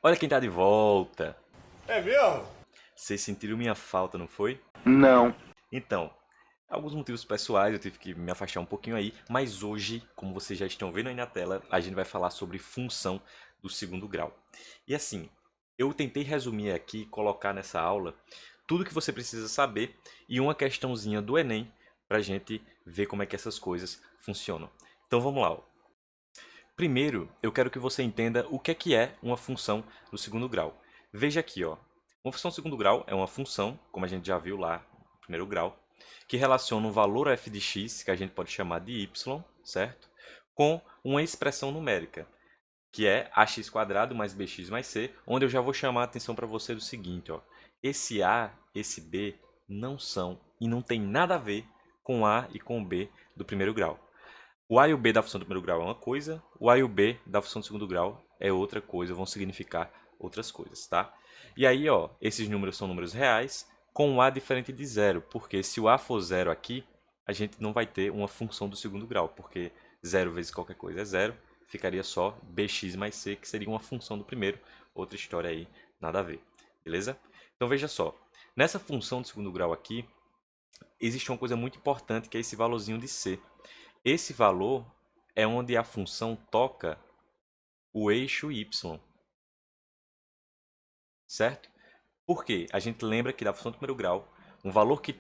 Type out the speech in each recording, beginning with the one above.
Olha quem tá de volta! É mesmo? Vocês sentiram minha falta, não foi? Não. Então, alguns motivos pessoais, eu tive que me afastar um pouquinho aí, mas hoje, como vocês já estão vendo aí na tela, a gente vai falar sobre função do segundo grau. E assim, eu tentei resumir aqui, colocar nessa aula, tudo que você precisa saber e uma questãozinha do Enem para a gente ver como é que essas coisas funcionam. Então vamos lá. Ó. Primeiro, eu quero que você entenda o que é uma função do segundo grau. Veja aqui, ó. Uma função do segundo grau é uma função, como a gente já viu lá no primeiro grau, que relaciona um valor f de x, que a gente pode chamar de y, certo? Com uma expressão numérica, que é ax² mais bx mais c, onde eu já vou chamar a atenção para você do seguinte, ó. Esse a, esse b não são e não tem nada a ver com a e com b do primeiro grau. O a e o b da função do primeiro grau é uma coisa, o a e o b da função do segundo grau é outra coisa, vão significar outras coisas, tá? E aí, ó, esses números são números reais, com um a diferente de zero, porque se o a for zero aqui, a gente não vai ter uma função do segundo grau, porque zero vezes qualquer coisa é zero, ficaria só bx mais c, que seria uma função do primeiro, outra história aí, nada a ver, beleza? Então veja só, nessa função do segundo grau aqui, existe uma coisa muito importante que é esse valorzinho de c. Esse valor é onde a função toca o eixo y, certo? Por quê? A gente lembra que da função do primeiro grau, um valor que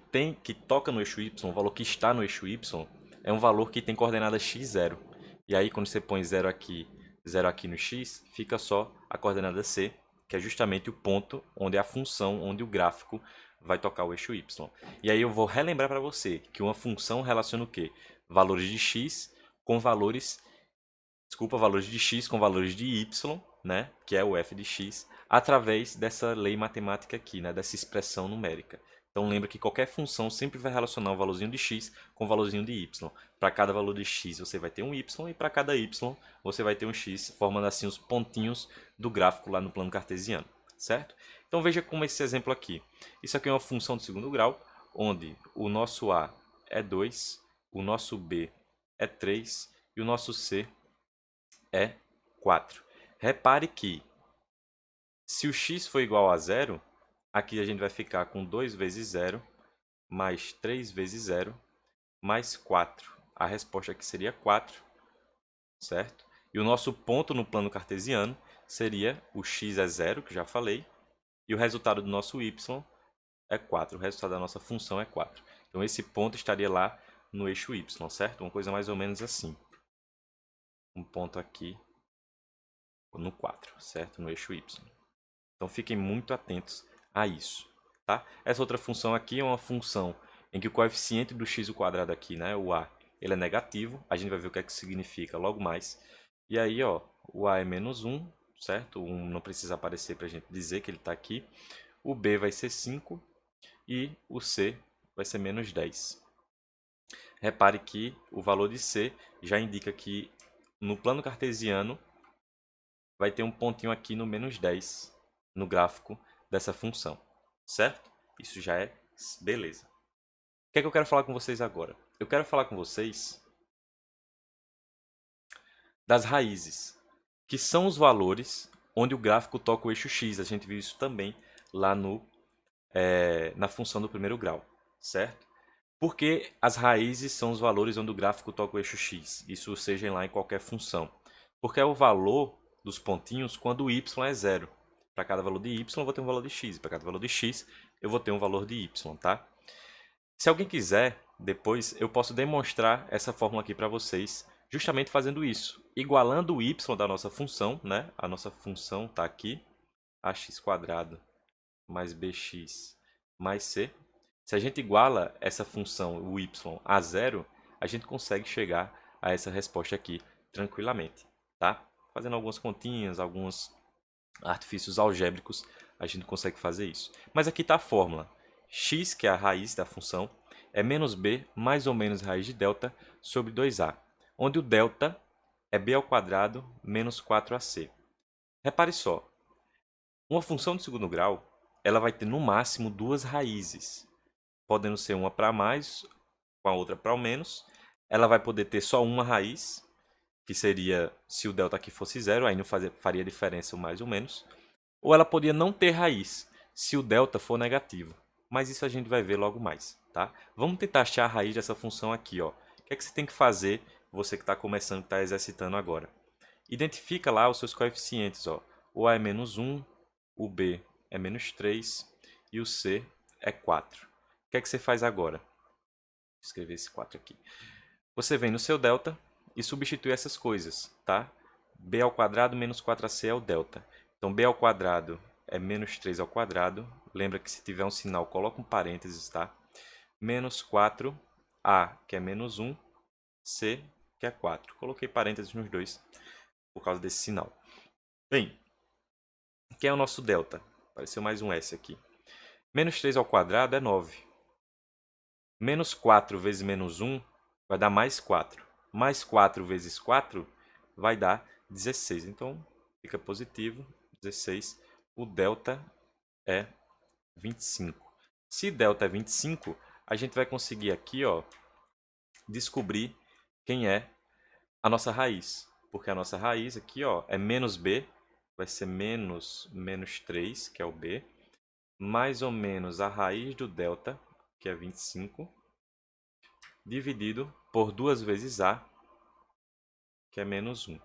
toca no eixo y, um valor que está no eixo y, é um valor que tem coordenada x, 0. E aí quando você põe 0 aqui no x, fica só a coordenada c, que é justamente o ponto onde a função, onde o gráfico vai tocar o eixo y. E aí eu vou relembrar para você que uma função relaciona o quê? Valores de x com valores, valores de x com valores de y, né, que é o f de x, através dessa lei matemática aqui, né, dessa expressão numérica. Então lembra que qualquer função sempre vai relacionar um valorzinho de x com um valorzinho de y. Para cada valor de x você vai ter um y e para cada y você vai ter um x, formando assim os pontinhos do gráfico lá no plano cartesiano, certo? Então veja como esse exemplo aqui. Isso aqui é uma função de segundo grau, onde o nosso a é 2, o nosso b é 3 e o nosso c é 4. Repare que se o x for igual a zero, aqui a gente vai ficar com 2 vezes 0, mais 3 vezes 0, mais 4. A resposta aqui seria 4, certo? E o nosso ponto no plano cartesiano seria o x é 0, que já falei, e o resultado do nosso y é 4. O resultado da nossa função é 4. Então esse ponto estaria lá no eixo y, certo? Uma coisa mais ou menos assim. Um ponto aqui no 4, certo? No eixo y. Então fiquem muito atentos a isso, tá? Essa outra função aqui é uma função em que o coeficiente do x² aqui, né, o a, ele é negativo. A gente vai ver o que é que significa logo mais. E aí, ó, o a é menos 1, certo? O 1 não precisa aparecer para a gente dizer que ele está aqui. O b vai ser 5 e o c vai ser menos 10. Repare que o valor de c já indica que no plano cartesiano vai ter um pontinho aqui no menos 10 no gráfico dessa função, certo? Isso já é beleza. O que é que eu quero falar com vocês agora? Eu quero falar com vocês das raízes, que são os valores onde o gráfico toca o eixo x. A gente viu isso também lá na função do primeiro grau, certo? Porque as raízes são os valores onde o gráfico toca o eixo x. Isso seja lá em qualquer função. Porque é o valor dos pontinhos quando o y é zero. Para cada valor de y eu vou ter um valor de x. Para cada valor de x eu vou ter um valor de y, tá? Se alguém quiser, depois eu posso demonstrar essa fórmula aqui para vocês, justamente fazendo isso. Igualando o y da nossa função, né? A nossa função está aqui, ax² mais bx mais c. Se a gente iguala essa função, o y, a zero, a gente consegue chegar a essa resposta aqui tranquilamente, tá? Fazendo algumas continhas, alguns artifícios algébricos, a gente consegue fazer isso. Mas aqui está a fórmula. X, que é a raiz da função, é menos b mais ou menos raiz de delta sobre 2a, onde o delta é b² menos 4ac. Repare só, uma função de segundo grau, ela vai ter no máximo duas raízes, podendo ser uma para mais, com a outra para o menos. Ela vai poder ter só uma raiz, que seria se o delta aqui fosse zero, aí não faria diferença o mais ou menos. ou ela podia não ter raiz, se o delta for negativo. Mas isso a gente vai ver logo mais, tá? Vamos tentar achar a raiz dessa função aqui, ó. O que é que você tem que fazer, você que está começando, que está exercitando agora? Identifica lá os seus coeficientes, ó. O A é menos 1, o B é menos 3 e o C é 4. O que é que você faz agora? Vou escrever esse 4 aqui. Você vem no seu delta e substitui essas coisas, tá? B ao quadrado menos 4AC é o delta. Então, B ao quadrado é menos 3 ao quadrado. Lembra que se tiver um sinal, coloca um parênteses, tá? Menos 4A, que é menos 1, C, que é 4. Coloquei parênteses nos dois por causa desse sinal. Bem, quem é o nosso delta? Apareceu mais um S aqui. Menos 3 ao quadrado é 9. Menos 4 vezes menos 1 vai dar mais 4. Mais 4 vezes 4 vai dar 16. Então, fica positivo, 16. O delta é 25. Se delta é 25, a gente vai conseguir aqui, ó, descobrir quem é a nossa raiz. Porque a nossa raiz aqui, ó, é menos b, vai ser menos 3, que é o b, mais ou menos a raiz do delta, que é 25, dividido por 2 vezes a, que é menos 1,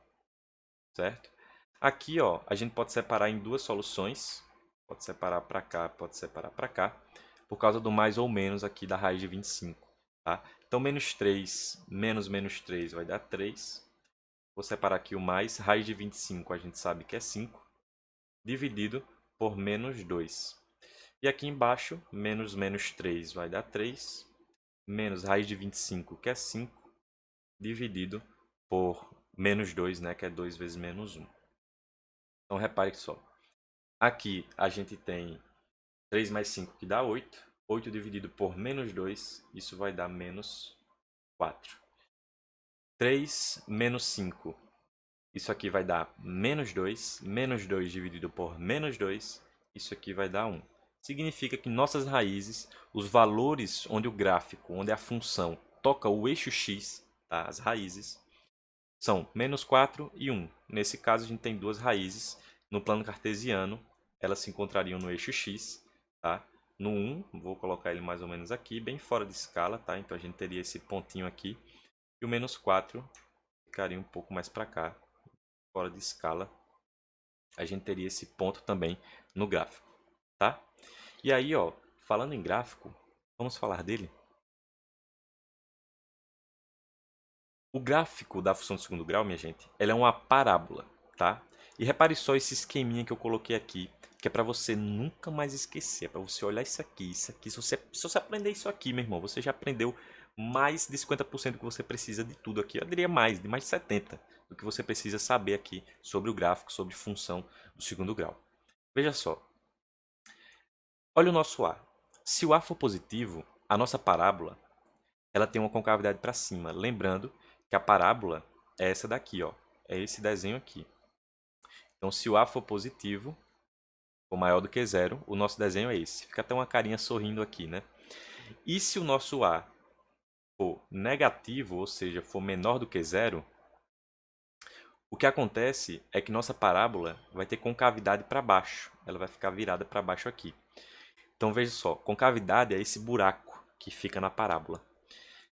certo? Aqui, ó, a gente pode separar em duas soluções. Pode separar para cá, pode separar para cá, por causa do mais ou menos aqui da raiz de 25. Tá? Então, menos 3 menos menos 3 vai dar 3. Vou separar aqui o mais. Raiz de 25 a gente sabe que é 5, dividido por menos 2. E aqui embaixo, menos menos 3 vai dar 3, menos raiz de 25, que é 5, dividido por menos 2, né, que é 2 vezes menos 1. Então, repare só. Aqui a gente tem 3 mais 5, que dá 8. 8 dividido por menos 2, isso vai dar menos 4. 3 menos 5, isso aqui vai dar menos 2. Menos 2 dividido por menos 2, isso aqui vai dar 1. Significa que nossas raízes, os valores onde o gráfico, onde a função toca o eixo x, tá? As raízes, são menos 4 e 1. Nesse caso, a gente tem duas raízes. No plano cartesiano, elas se encontrariam no eixo x. Tá? No 1, vou colocar ele mais ou menos aqui, bem fora de escala. Tá? Então, a gente teria esse pontinho aqui. E o menos 4 ficaria um pouco mais para cá, fora de escala. A gente teria esse ponto também no gráfico. Tá? E aí, ó, falando em gráfico, vamos falar dele? O gráfico da função de segundo grau, minha gente, ela é uma parábola, tá? E repare só esse esqueminha que eu coloquei aqui, que é para você nunca mais esquecer, é para você olhar isso aqui, isso aqui. Se você aprender isso aqui, meu irmão, você já aprendeu mais de 50% do que você precisa de tudo aqui. Eu diria mais, de mais de 70% do que você precisa saber aqui sobre o gráfico, sobre função do segundo grau. Veja só. Olha o nosso A. Se o A for positivo, a nossa parábola ela tem uma concavidade para cima. Lembrando que a parábola é essa daqui, ó. É esse desenho aqui. Então, se o A for positivo, for maior do que zero, o nosso desenho é esse. Fica até uma carinha sorrindo aqui, né? E se o nosso A for negativo, ou seja, for menor do que zero, o que acontece é que nossa parábola vai ter concavidade para baixo. Ela vai ficar virada para baixo aqui. Então, veja só. Concavidade é esse buraco que fica na parábola.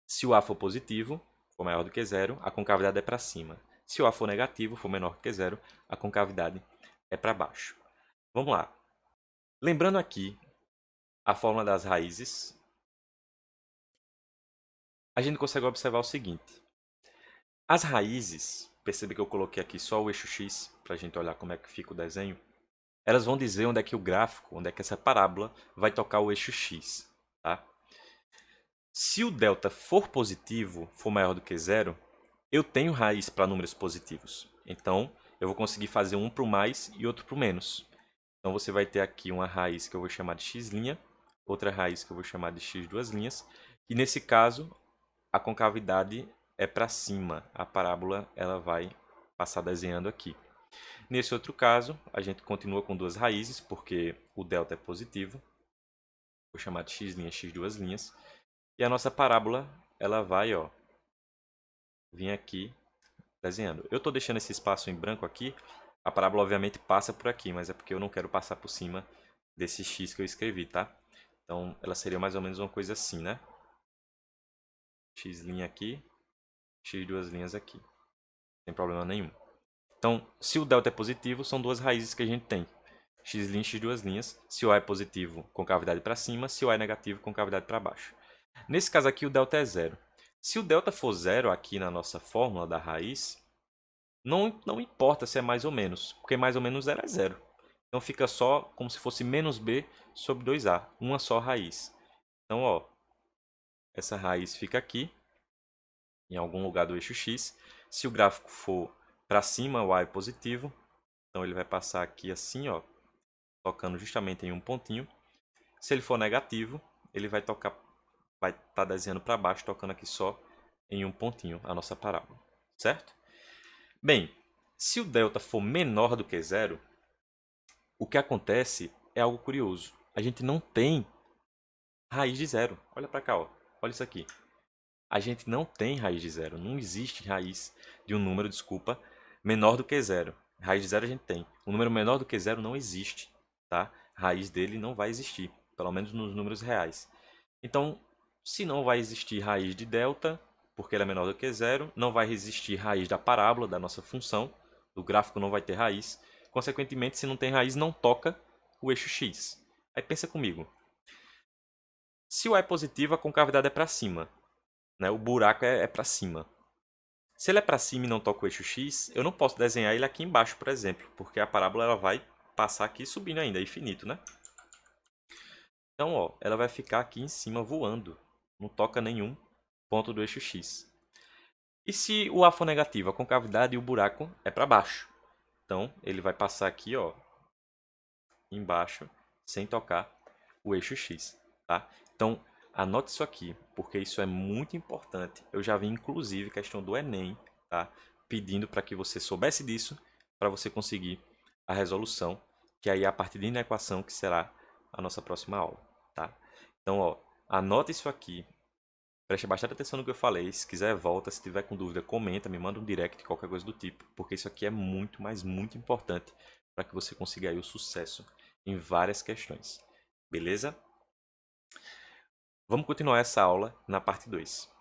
Se o A for positivo, for maior do que zero, a concavidade é para cima. Se o A for negativo, for menor que zero, a concavidade é para baixo. Vamos lá. Lembrando aqui a fórmula das raízes, a gente consegue observar o seguinte. As raízes, percebe que eu coloquei aqui só o eixo x, para a gente olhar como é que fica o desenho, elas vão dizer onde é que o gráfico, onde é que essa parábola vai tocar o eixo x. Tá? Se o delta for positivo, for maior do que zero, eu tenho raiz para números positivos. Então, eu vou conseguir fazer um para o mais e outro para o menos. Então, você vai ter aqui uma raiz que eu vou chamar de x', outra raiz que eu vou chamar de x duas linhas. E nesse caso, a concavidade é para cima. A parábola ela vai passar desenhando aqui. Nesse outro caso, a gente continua com duas raízes, porque o delta é positivo. Vou chamar de x', x duas linhas. E a nossa parábola ela vai, ó, vir aqui desenhando. Eu estou deixando esse espaço em branco aqui A parábola obviamente passa por aqui, mas é porque eu não quero passar por cima desse x que eu escrevi, tá? Então ela seria mais ou menos uma coisa assim, né? X' aqui, x duas linhas aqui. Sem problema nenhum. Então, se o delta é positivo, são duas raízes que a gente tem. X', x duas linhas. Se o A é positivo, com cavidade para cima. Se o A é negativo, com cavidade para baixo. Nesse caso aqui, o delta é zero. Se o delta for zero aqui na nossa fórmula da raiz, não importa se é mais ou menos, porque mais ou menos zero é zero. Então fica só como se fosse menos b sobre 2a, uma só raiz. Então, ó, essa raiz fica aqui, em algum lugar do eixo x. Se o gráfico for para cima, o a é positivo. Então ele vai passar aqui assim, ó, tocando justamente em um pontinho. Se ele for negativo, ele vai estar desenhando para baixo, tocando aqui só em um pontinho, a nossa parábola, certo? Bem, se o delta for menor do que zero, o que acontece é algo curioso. A gente não tem raiz de zero. Olha para cá, ó. Olha isso aqui. A gente não tem raiz de zero. Não existe raiz de um número, desculpa, menor do que zero. Raiz de zero a gente tem. Um número menor do que zero não existe, tá? Raiz dele não vai existir, pelo menos nos números reais. Então, se não vai existir raiz de delta, porque ele é menor do que zero, não vai existir raiz da parábola, da nossa função, do gráfico não vai ter raiz. Consequentemente, se não tem raiz, não toca o eixo x. Aí pensa comigo. Se o A é positivo, a concavidade é para cima, né? O buraco é para cima. Se ele é para cima e não toca o eixo x, eu não posso desenhar ele aqui embaixo, por exemplo, porque a parábola ela vai passar aqui subindo ainda, é infinito, né? Então, ó, ela vai ficar aqui em cima voando, não toca nenhum ponto do eixo x. E se o A for negativo, a concavidade e o buraco é para baixo. Então, ele vai passar aqui, ó, embaixo, sem tocar o eixo x, tá? Então, anote isso aqui, porque isso é muito importante. Eu já vi, inclusive, questão do Enem, tá? Pedindo para que você soubesse disso, para você conseguir a resolução, que aí é a partir da equação que será a nossa próxima aula, tá? Então, ó, anota isso aqui. Preste bastante atenção no que eu falei. Se quiser, volta. Se tiver com dúvida, comenta, me manda um direct, qualquer coisa do tipo. Porque isso aqui é muito, mas muito importante para que você consiga aí o sucesso em várias questões. Beleza? Vamos continuar essa aula na parte 2.